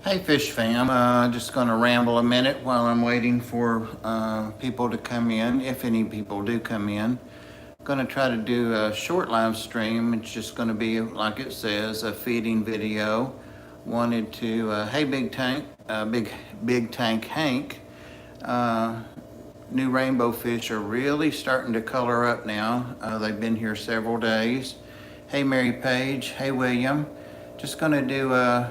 Hey Fish Fam, just going to ramble a minute while I'm waiting for people to come in, if any people do come in. Going to try to do a short live stream. It's just going to be, like it says, a feeding video. Wanted to, hey Big Tank Hank, uh, new rainbow fish are really starting to color up now. They've been here several days. Hey Mary Page, hey William. Just going to do a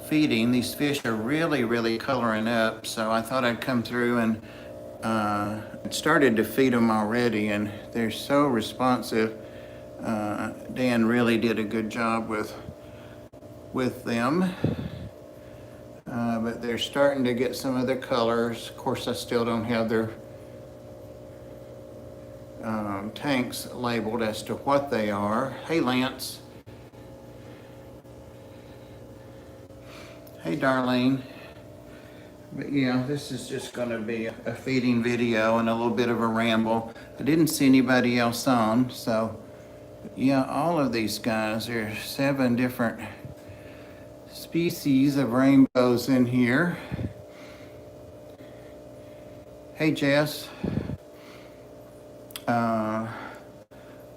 feeding. These fish are really coloring up, so I thought I'd come through and started to feed them already, and they're so responsive. Dan really did a good job with them, but they're starting to get some of their colors. Of course, I still don't have their tanks labeled as to what they are. Hey, Lance. Hey, Darlene. But yeah, this is just going to be a feeding video and a little bit of a ramble. I didn't see anybody else on, so yeah, all of these guys, there's 7 different species of rainbows in here. Hey, Jess.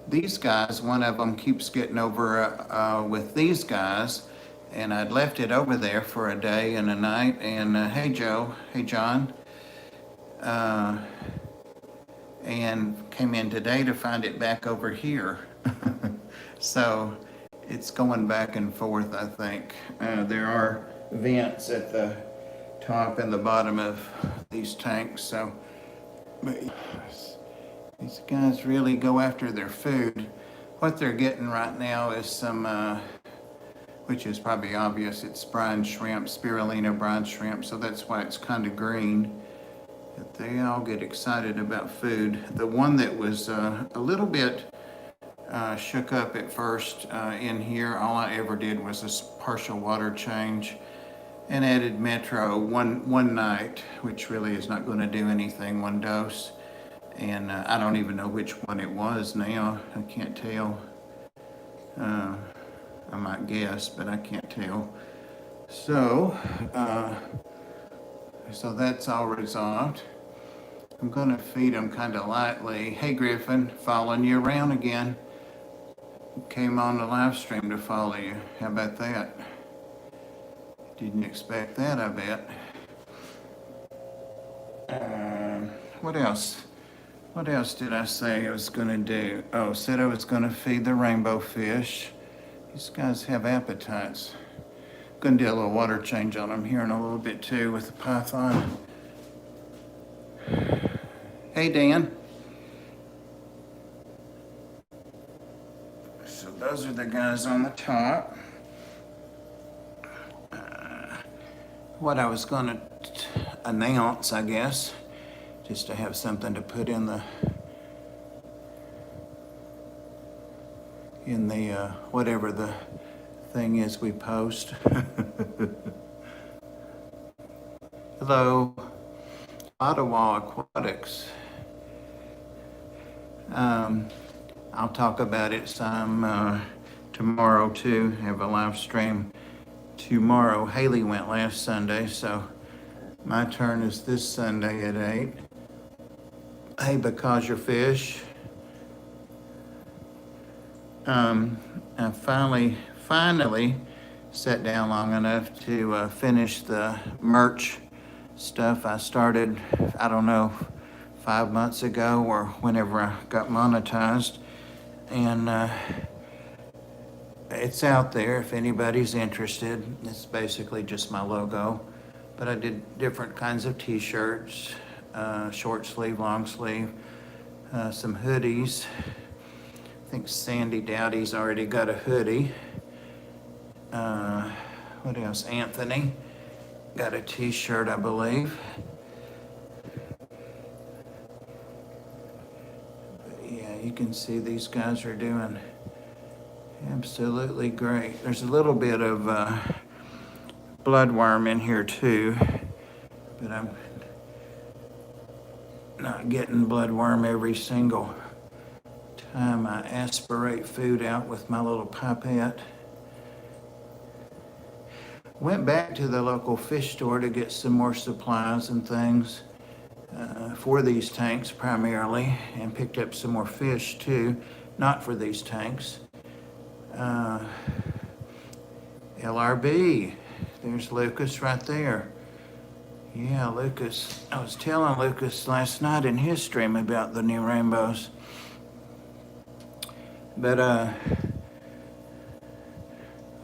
These guys, one of them keeps getting over with these guys, and I'd left it over there for a day and a night. And hey, Joe, hey, John, and came in today to find it back over here. So it's going back and forth, I think. There are vents at the top and the bottom of these tanks, so but these guys really go after their food. What they're getting right now is some, which is probably obvious, it's brine shrimp, spirulina brine shrimp, so that's why it's kind of green. But they all get excited about food. The one that was a little bit shook up at first in here, all I ever did was a partial water change and added Metro one night, which really is not going to do anything, 1 dose. And I don't even know which one it was now. I can't tell. I might guess, but I can't tell. So, so that's all resolved. I'm going to feed them kind of lightly. Hey, Griffin, following you around again. Came on the live stream to follow you. How about that? Didn't expect that, I bet. What else? What else did I say I was going to do? Oh, said I was going to feed the rainbow fish. These guys have appetites. Going to do a little water change on them here in a little bit too with the python. Hey, Dan. So those are the guys on the top. What I was going to announce, I guess, just to have something to put in the whatever the thing is we post. Hello, Ottawa Aquatics. I'll talk about it some tomorrow too. Have a live stream tomorrow. Haley went last Sunday, so my turn is this Sunday at 8. Hey, because your fish. I finally sat down long enough to finish the merch stuff I started, I don't know, 5 months ago or whenever I got monetized. And it's out there if anybody's interested. It's basically just my logo. But I did different kinds of t-shirts, short sleeve, long sleeve, some hoodies. I think Sandy Dowdy's already got a hoodie. What else? Anthony got a t-shirt, I believe. But yeah, you can see these guys are doing absolutely great. There's a little bit of bloodworm in here too, but I'm not getting bloodworm every single time I aspirate food out with my little pipette. Went back to the local fish store to get some more supplies and things for these tanks primarily, and picked up some more fish too, not for these tanks. Uh, LRB, there's Lucas right there. Yeah, Lucas. I was telling Lucas last night in his stream about the new rainbows. But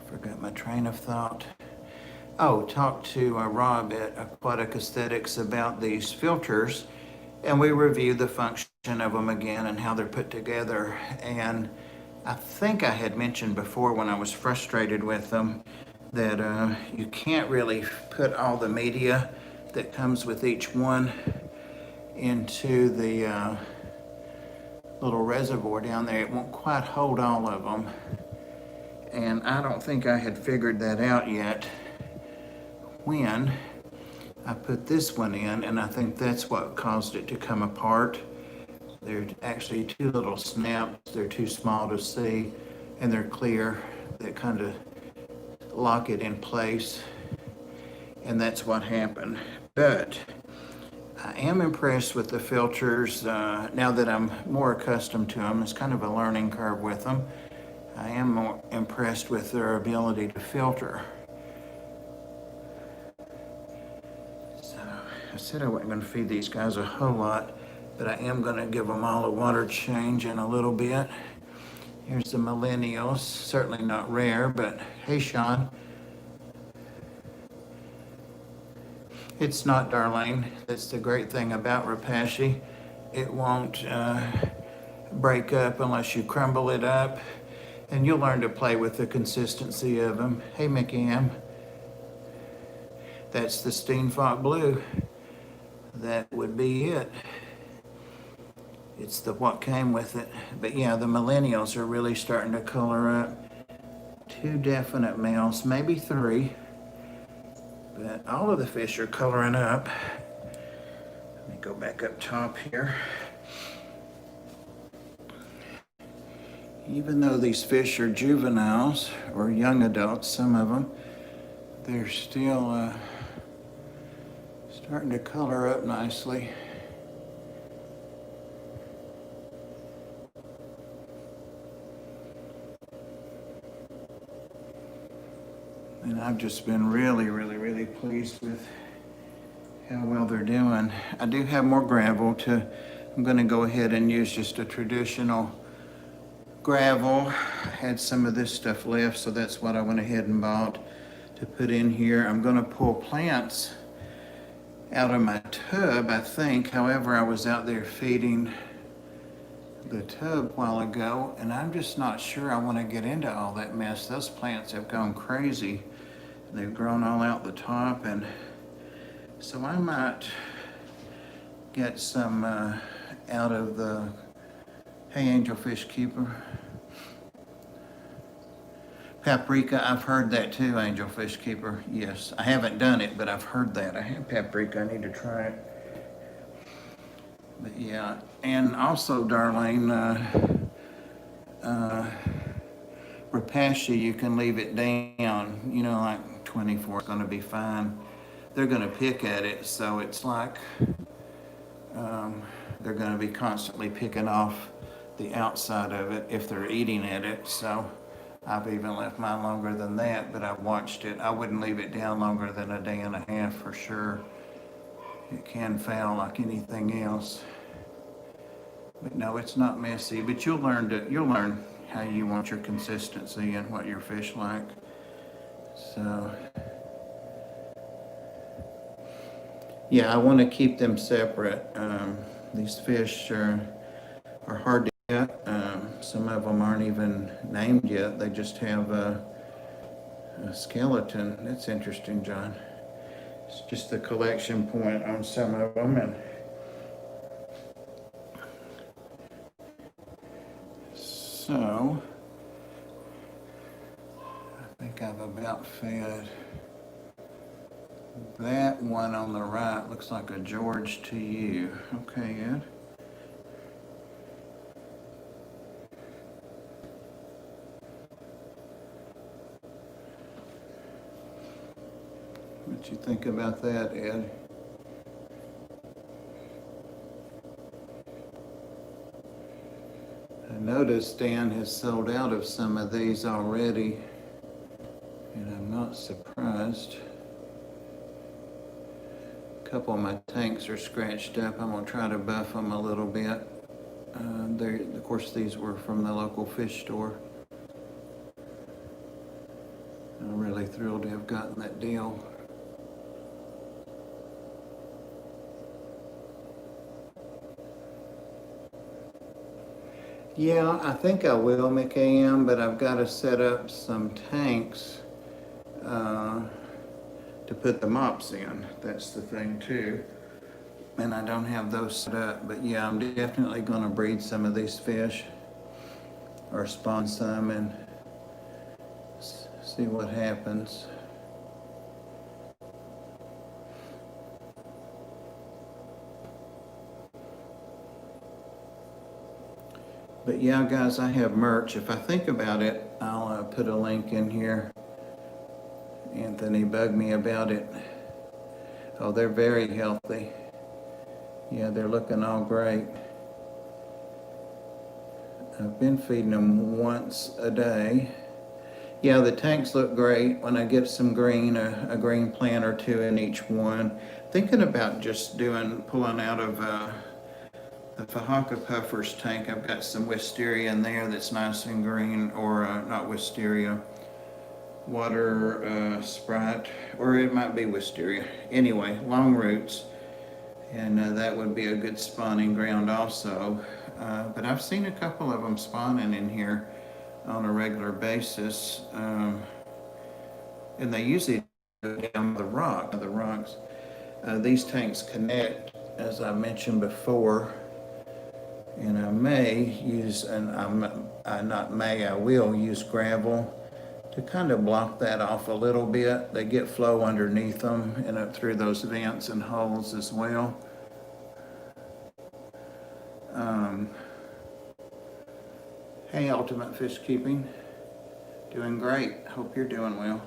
forgot my train of thought. Oh, talked to Rob at Aquatic Aesthetics about these filters, and we reviewed the function of them again and how they're put together. And I think I had mentioned before when I was frustrated with them that you can't really put all the media that comes with each one into the little reservoir down there. It won't quite hold all of them. And I don't think I had figured that out yet when I put this one in, and I think that's what caused it to come apart. They're actually two little snaps. They're too small to see, and they're clear. That kind of lock it in place, and that's what happened. But I am impressed with the filters now that I'm more accustomed to them. It's kind of a learning curve with them. I am more impressed with their ability to filter. So I said I wasn't going to feed these guys a whole lot, but I am going to give them all a water change in a little bit. Here's the millennials, certainly not rare, but hey, Sean. It's not, Darlene. That's the great thing about Repashy. It won't break up unless you crumble it up, and you'll learn to play with the consistency of them. Hey, McAm. That's the Steenfott Blue. That would be it. It's the what came with it. But yeah, the millennials are really starting to color up. 2 definite males, maybe 3. But all of the fish are coloring up. Let me go back up top here. Even though these fish are juveniles or young adults, some of them, they're still starting to color up nicely. And I've just been really pleased with how well they're doing. I do have more gravel I'm going to go ahead and use just a traditional gravel. I had some of this stuff left, so that's what I went ahead and bought to put in here. I'm going to pull plants out of my tub, I think. However, I was out there feeding the tub a while ago, and I'm just not sure I want to get into all that mess. Those plants have gone crazy. They've grown all out the top, and so I might get some out of the, hey, Angelfish Keeper. Paprika, I've heard that too, Angelfish Keeper. Yes, I haven't done it, but I've heard that. I have paprika, I need to try it. But yeah, and also, Darlene, Repashy, you can leave it down, like 24 is gonna be fine. They're gonna pick at it, so it's like they're gonna be constantly picking off the outside of it if they're eating at it. So I've even left mine longer than that, but I've watched it. I wouldn't leave it down longer than a day and a half for sure. It can foul like anything else. But no, it's not messy, but you'll learn how you want your consistency and what your fish like. So yeah, I want to keep them separate. These fish are hard to get. Some of them aren't even named yet. They just have a skeleton. That's interesting, John. It's just the collection point on some of them. And so I think I've about fed that one on the right. Looks like a George to you. Okay, Ed. What you think about that, Ed? I noticed Dan has sold out of some of these already, and I'm not surprised. A couple of my tanks are scratched up. I'm gonna try to buff them a little bit. Of course, these were from the local fish store. I'm really thrilled to have gotten that deal. Yeah, I think I will, McAM, but I've got to set up some tanks to put the mops in. That's the thing too. And I don't have those set up, but yeah, I'm definitely going to breed some of these fish or spawn some and see what happens. But yeah, guys, I have merch. If I think about it, I'll put a link in here. Anthony bugged me about it. Oh, they're very healthy. Yeah, they're looking all great. I've been feeding them once a day. Yeah, the tanks look great. When I get some green, a green plant or two in each one. Thinking about just pulling out of the Fahaka Puffers tank. I've got some wisteria in there that's nice and green, or not wisteria, water sprite, or it might be wisteria. Anyway, long roots, and that would be a good spawning ground also. But I've seen a couple of them spawning in here on a regular basis, and they usually go down the rocks. These tanks connect, as I mentioned before, and I will use gravel to kind of block that off a little bit. They get flow underneath them and up through those vents and holes as well. Hey, Ultimate Fish Keeping, doing great. Hope you're doing well.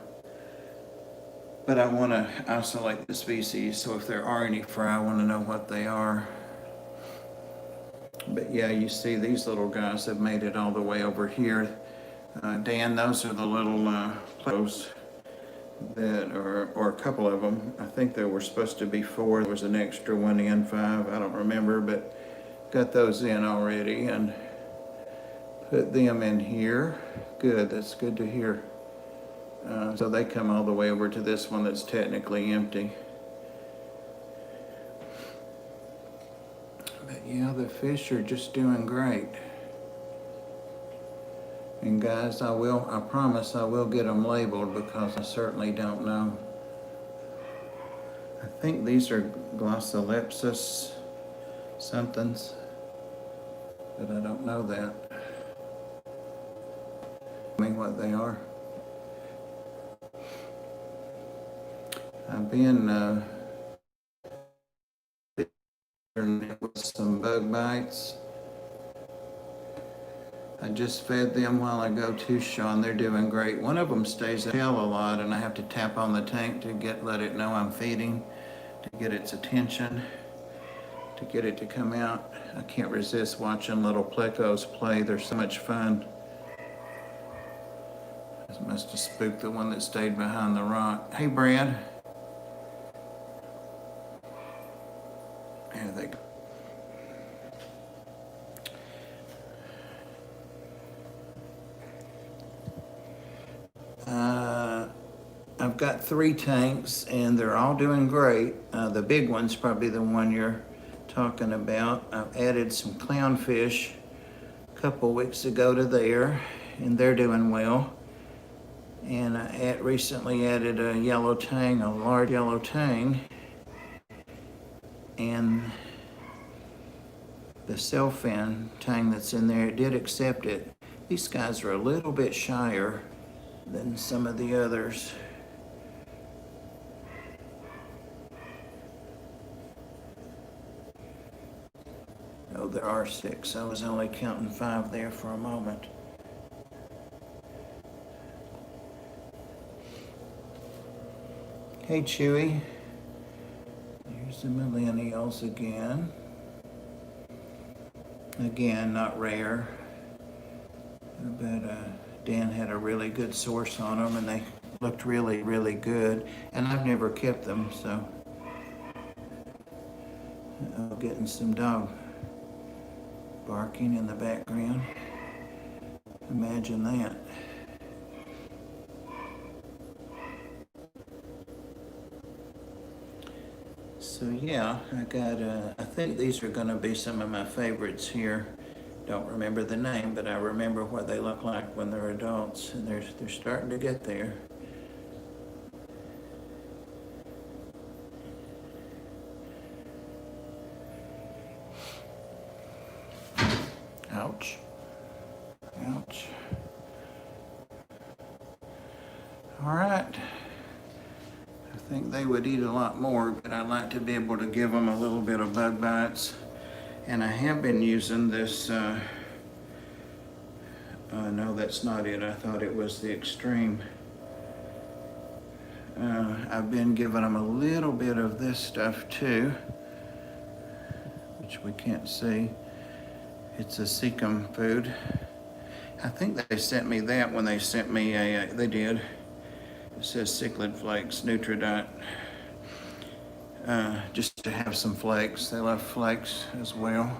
But I want to isolate the species, so if there are any fry, I want to know what they are. But yeah, you see these little guys have made it all the way over here. Dan, those are the little platos that are, or a couple of them. I think there were supposed to be 4. There was an extra one in, 5. I don't remember, but got those in already and put them in here. Good, that's good to hear. So they come all the way over to this one that's technically empty. But yeah, the fish are just doing great. And guys, I promise I will get them labeled, because I certainly don't know. I think these are Glossolepsis somethings, but I don't know that. I mean, what they are. I've been with some bug bites. I just fed them while I go too, Sean. They're doing great. One of them stays at tail a lot, and I have to tap on the tank to let it know I'm feeding, to get its attention, to get it to come out. I can't resist watching little plecos play. They're so much fun. This must have spooked the one that stayed behind the rock. Hey, Brad. There they go. I've got 3 tanks, and they're all doing great. The big one's probably the one you're talking about. I've added some clownfish a couple weeks ago to there, and they're doing well. And I recently added a yellow tang, a large yellow tang, and the sailfin tang that's in there, it did accept it. These guys are a little bit shyer than some of the others. Oh, there are 6. I was only counting 5 there for a moment. Hey, Chewy. Here's the millennials again. Again, not rare, but Dan had a really good source on them, and they looked really, really good. And I've never kept them, so getting some dog barking in the background. Imagine that. So yeah, I got, I think these are gonna be some of my favorites here. Don't remember the name, but I remember what they look like when they're adults, and they're starting to get there. Ouch. Ouch. All right. I think they would eat a lot more, but I like to be able to give them a little bit of bug bites. And I have been using this, no, that's not it. I thought it was the Extreme. I've been giving them a little bit of this stuff too, which we can't see. It's a Seacom food. I think they sent me that when they sent me they did. It says Cichlid Flakes, Nutridite. Just to have some flakes. They love flakes as well.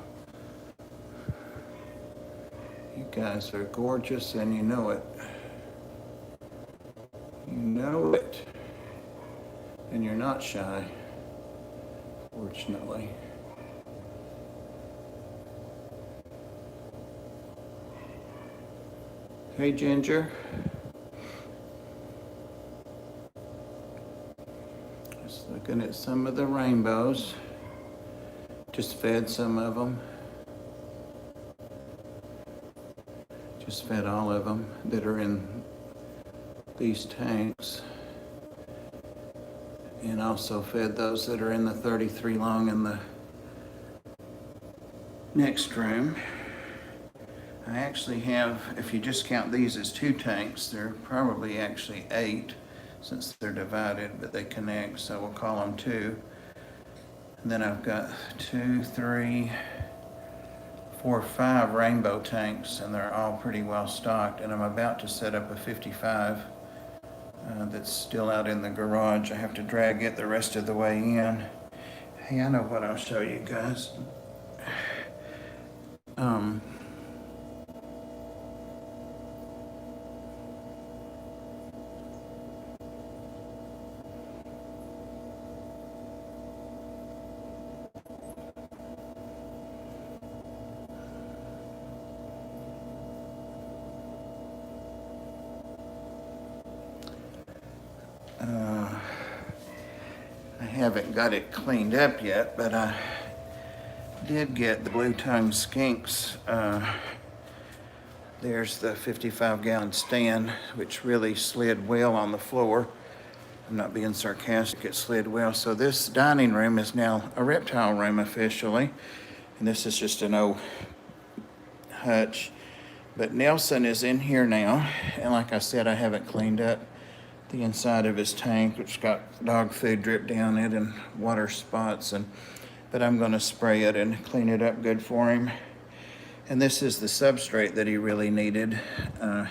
You guys are gorgeous and you know it. You know it. And you're not shy, fortunately. Hey, Ginger. Just looking at some of the rainbows. Just fed some of them. Just fed all of them that are in these tanks. And also fed those that are in the 33 long in the next room. I actually have, if you just count these as 2 tanks, they're probably actually 8 since they're divided, but they connect, so we'll call them 2. And then I've got 2, 3, 4, 5 rainbow tanks, and they're all pretty well stocked. And I'm about to set up a 55 that's still out in the garage. I have to drag it the rest of the way in. Hey, I know what I'll show you guys. I haven't got it cleaned up yet, but I did get the Blue Tongue Skinks. There's the 55-gallon stand, which really slid well on the floor. I'm not being sarcastic, it slid well. So this dining room is now a reptile room officially. And this is just an old hutch. But Nelson is in here now. And like I said, I haven't cleaned up the inside of his tank, which got dog food dripped down it and water spots. But I'm gonna spray it and clean it up good for him. And this is the substrate that he really needed,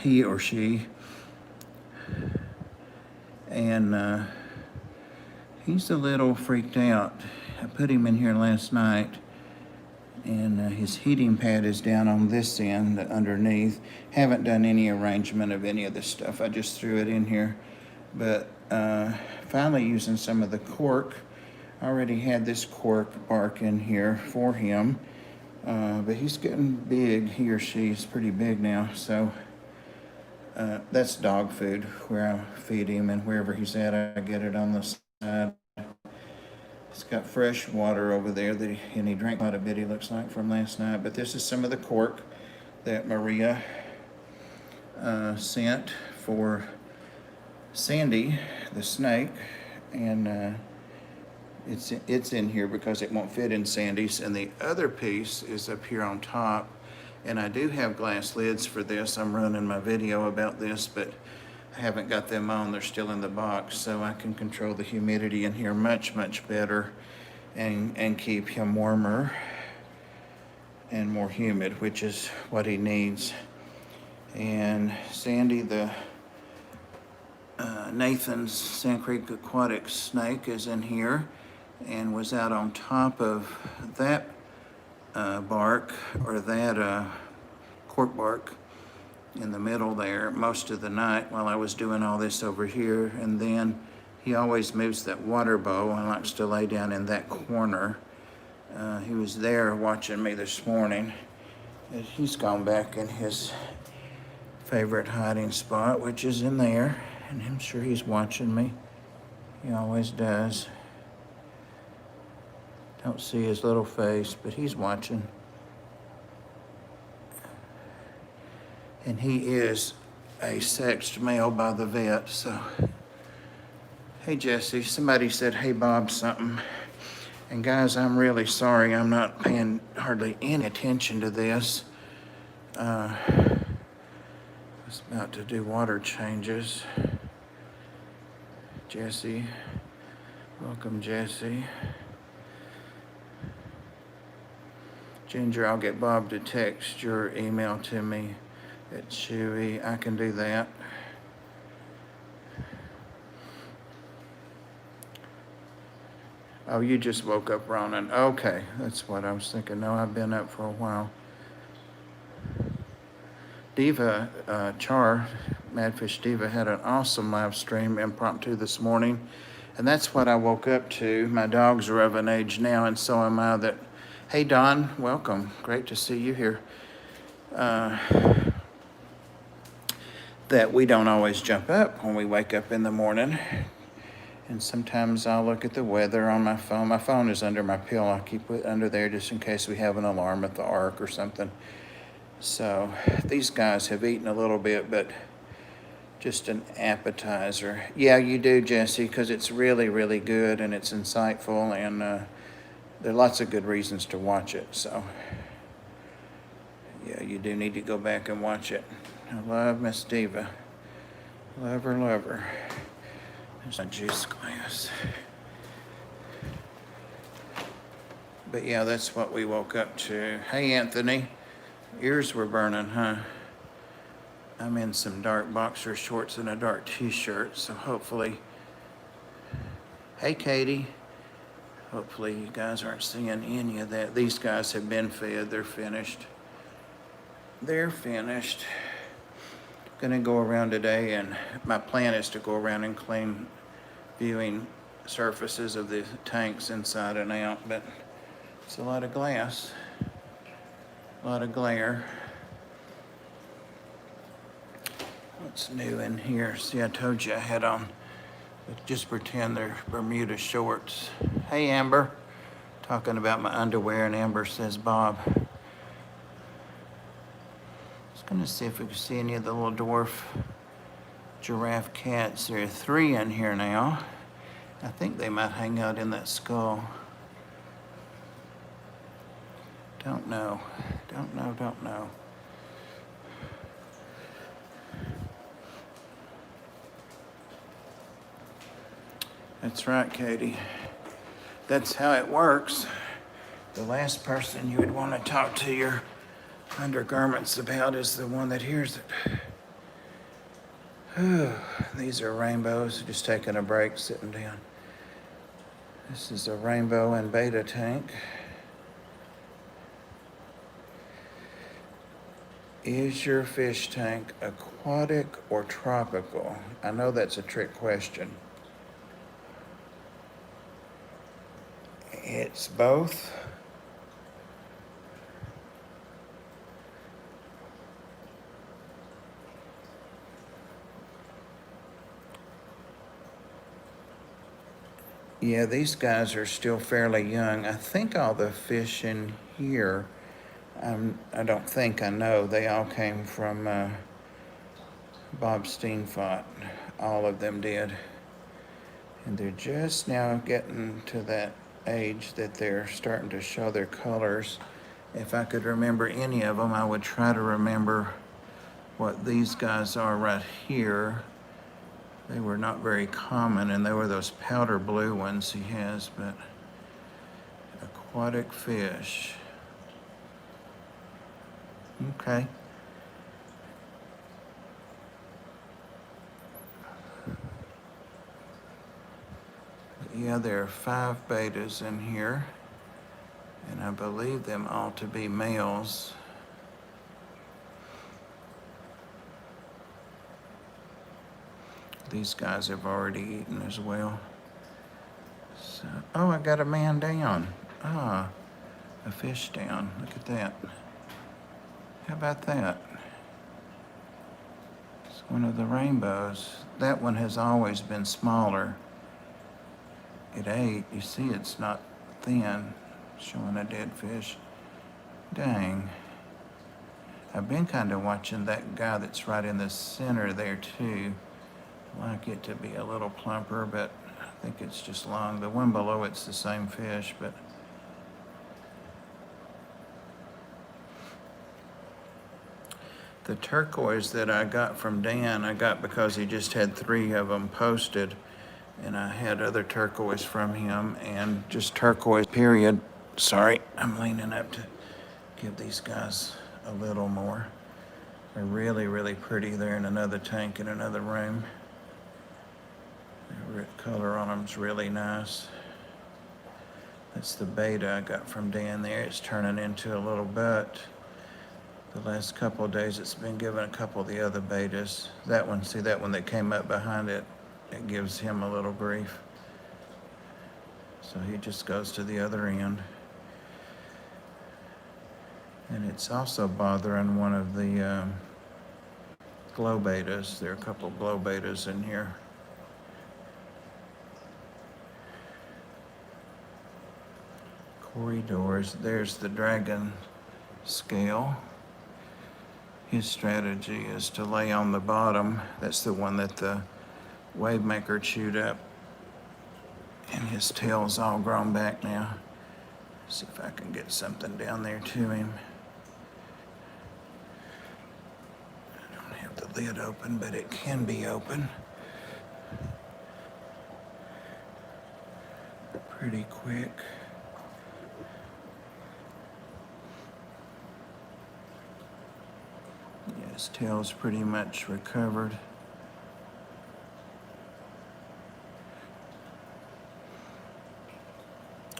he or she. And he's a little freaked out. I put him in here last night, and his heating pad is down on this end underneath. Haven't done any arrangement of any of this stuff. I just threw it in here. But finally using some of the cork. I already had this cork bark in here for him. But he's getting big, he or she is pretty big now. So that's dog food where I feed him, and wherever he's at, I get it on the side. It's got fresh water over there and he drank quite a bit, he looks like, from last night. But this is some of the cork that Maria sent for Sandy, the snake, and it's in here because it won't fit in Sandy's. And the other piece is up here on top. And I do have glass lids for this. I'm running my video about this, but haven't got them on, they're still in the box, so I can control the humidity in here much, much better and keep him warmer and more humid, which is what he needs. And Sandy, the Nathan's Sand Creek Aquatic snake, is in here and was out on top of that bark, or that cork bark in the middle there most of the night while I was doing all this over here. And then he always moves that water bowl and likes to lay down in that corner. He was there watching me this morning. He's gone back in his favorite hiding spot, which is in there, and I'm sure he's watching me. He always does. Don't see his little face, but he's watching. And he is a sexed male by the vet, so. Hey Jesse, somebody said, hey Bob, something. And guys, I'm really sorry, I'm not paying hardly any attention to this. I was about to do water changes. Jesse, welcome Jesse. Ginger, I'll get Bob to text your email to me at Chewy. I can do that. Oh, you just woke up, Ronan. Okay, that's what I was thinking. No, I've been up for a while. Diva, Madfish Diva, had an awesome live stream impromptu this morning. And that's what I woke up to. My dogs are of an age now, and so am I, that, hey Don, welcome. Great to see you here. That we don't always jump up when we wake up in the morning. And sometimes I'll look at the weather on my phone. My phone is under my pillow. I keep it under there just in case we have an alarm at the Ark or something. So these guys have eaten a little bit, but just an appetizer. Yeah, you do, Jesse, because it's really, really good and it's insightful, and there are lots of good reasons to watch it. So yeah, you do need to go back and watch it. I love Miss Diva. Love her, love her. There's a juice glass. But yeah, that's what we woke up to. Hey, Anthony. Ears were burning, huh? I'm in some dark boxer shorts and a dark t-shirt, so hopefully... Hey, Katie. Hopefully you guys aren't seeing any of that. These guys have been fed. They're finished. They're finished. Gonna go around today, and my plan is to go around and clean viewing surfaces of the tanks inside and out, but it's a lot of glass, a lot of glare. What's new in here? See, I told you I had on, just pretend they're Bermuda shorts. Hey Amber, talking about my underwear, and Amber says, Bob, gonna see if we can see any of the little dwarf giraffe cats. There are 3 in here now. I think they might hang out in that skull. Don't know. Don't know. That's right, Katie. That's how it works. The last person you would want to talk to your undergarments about is the one that hears it. These are rainbows. Just taking a break, sitting down. This is a rainbow and beta tank. Is your fish tank aquatic or tropical? I know that's a trick question. It's both. Yeah, these guys are still fairly young. I think all the fish in here, I don't think, I know, they all came from Bob Steenfott. All of them did. And they're just now getting to that age that they're starting to show their colors. If I could remember any of them, I would try to remember what these guys are right here. They were not very common, and they were those powder blue ones he has, but aquatic fish. Okay. Yeah, there are 5 betas in here, and I believe them all to be males. These guys have already eaten as well. So, oh, I got a man down. Ah, a fish down. Look at that. How about that? It's one of the rainbows. That one has always been smaller. It ate. You see, it's not thin, showing a dead fish. Dang. I've been kind of watching that guy that's right in the center there too. Like it to be a little plumper, but I think it's just long. The one below it's the same fish, but the turquoise that I got from Dan, I got because he just had 3 of them posted, and I had other turquoise from him, and just turquoise, period. Sorry, I'm leaning up to give these guys a little more. They're really, really pretty. They're in another tank in another room. The color on them's really nice. That's the beta I got from Dan there. It's turning into a little butt. The last couple of days it's been giving a couple of the other betas. That one, see that one that came up behind it, it gives him a little grief. So he just goes to the other end. And it's also bothering one of the glow betas. There are a couple of glow betas in here. Corridors. There's the dragon scale. His strategy is to lay on the bottom. That's the one that the wave maker chewed up. And his tail's all grown back now. See if I can get something down there to him. I don't have the lid open, but it can be open. Pretty quick. Yeah, his tail's pretty much recovered.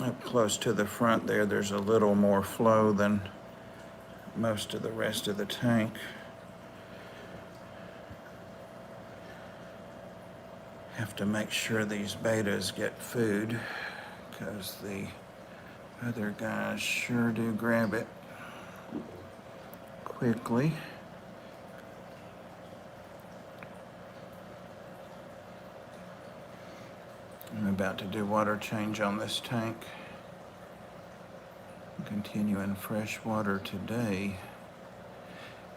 Up close to the front there, there's a little more flow than most of the rest of the tank. Have to make sure these betas get food, because the other guys sure do grab it quickly. I'm about to do water change on this tank. Continuing fresh water today.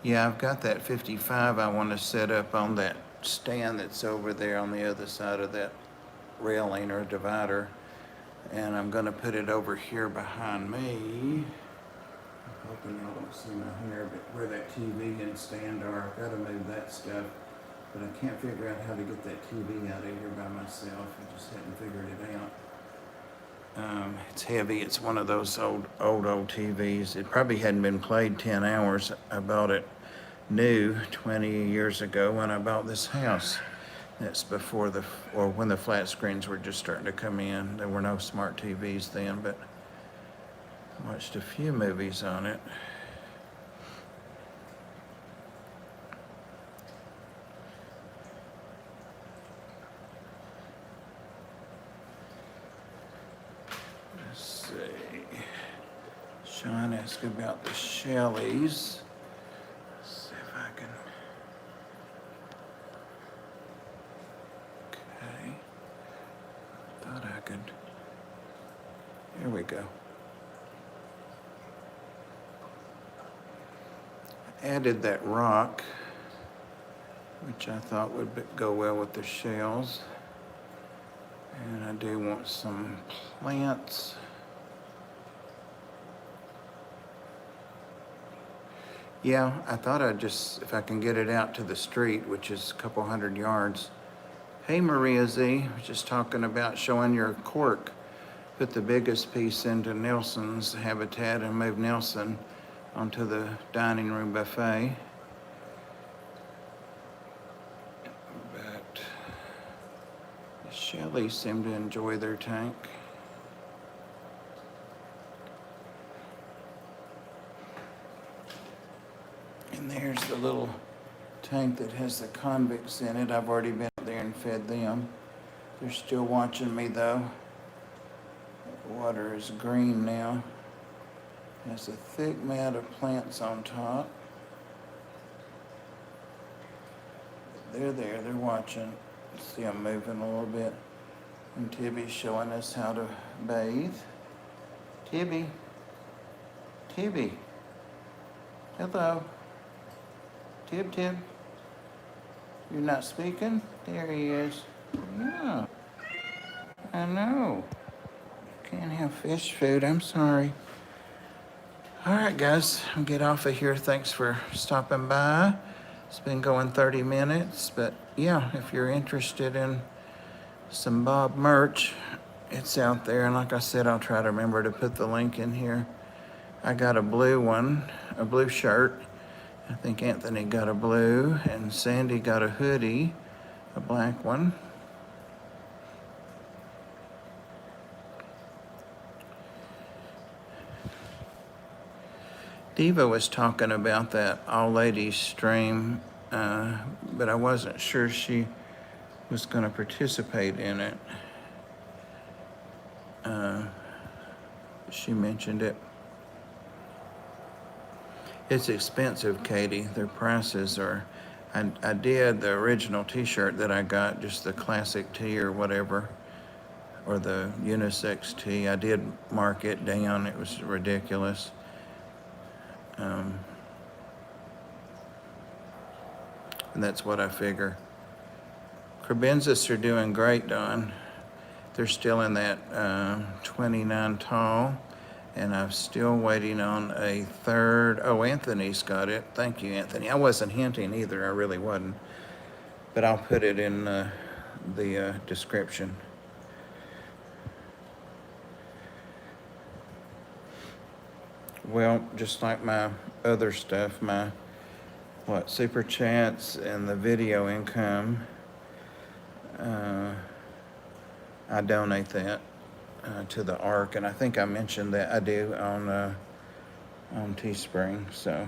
Yeah, I've got that 55 I want to set up on that stand that's over there on the other side of that railing or divider. And I'm going to put it over here behind me. I'm hoping y'all don't see my hair, but where that TV and stand are, I've got to move that stuff. But I can't figure out how to get that TV out of here by myself. I just hadn't figured it out. It's heavy. It's one of those old TVs. It probably hadn't been played 10 hours. I bought it new 20 years ago when I bought this house. That's before when the flat screens were just starting to come in. There were no smart TVs then, but I watched a few movies on it. Sean asked about the Shelleys. Let's see if I can. Okay. Thought I could. Here we go. Added that rock, which I thought would go well with the shells. And I do want some plants. Yeah, I thought I'd just, if I can get it out to the street, which is a couple hundred yards, Hey Maria Z, was just talking about showing your cork. Put the biggest piece into Nelson's habitat and move Nelson onto the dining room buffet. But the Shelleys seem to enjoy their tank. And there's the little tank that has the convicts in it. I've already been there and fed them. They're still watching me though. The water is green now. Has a thick mat of plants on top. They're there, they're watching. See them moving a little bit. And Tibby's showing us how to bathe. Tibby. Tibby. Hello. Tib. You're not speaking? There he is. Yeah. I know. Can't have fish food, I'm sorry. All right, guys, I'll get off of here. Thanks for stopping by. It's been going 30 minutes, but yeah, if you're interested in some Bob merch, it's out there. And like I said, I'll try to remember to put the link in here. I got a blue one, a blue shirt. I think Anthony got a blue, and Sandy got a hoodie, a black one. Diva was talking about that all ladies stream, but I wasn't sure she was going to participate in it. She mentioned it. It's expensive, Katie. Their prices are. I did the original T-shirt that I got, just the classic tee or whatever, or the unisex tee. I did mark it down. It was ridiculous. And that's what I figure. Crebensis are doing great, Don. They're still in that 29 tall. And I'm still waiting on a third. Oh, Anthony's got it. Thank you, Anthony. I wasn't hinting either. I really wasn't. But I'll put it in the description. Well, just like my other stuff, my super chats and the video income, I donate that to the ARC, and I think I mentioned that I do on Teespring. So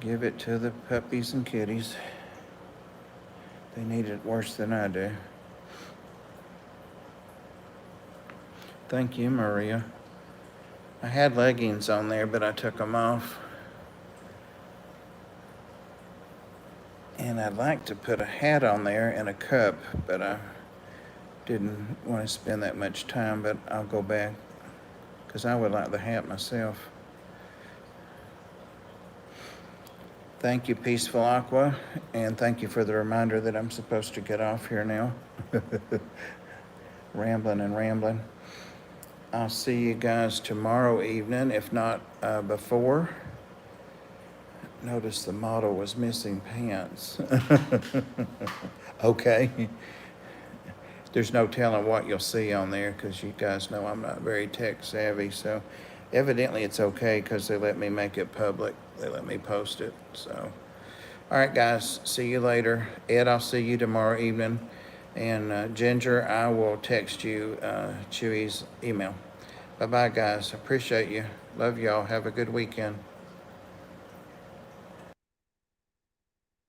give it to the puppies and kitties. They need it worse than I do. Thank you, Maria. I had leggings on there, but I took them off. And I'd like to put a hat on there and a cup, but I didn't want to spend that much time, but I'll go back because I would like the hat myself. Thank you, Peaceful Aqua, and thank you for the reminder that I'm supposed to get off here now. Rambling. I'll see you guys tomorrow evening, if not before. Notice the model was missing pants. Okay. There's no telling what you'll see on there because you guys know I'm not very tech savvy. So evidently it's okay because they let me make it public. They let me post it. So, all right, guys, see you later. Ed, I'll see you tomorrow evening. And Ginger, I will text you Chewy's email. Bye-bye, guys. Appreciate you. Love y'all. Have a good weekend.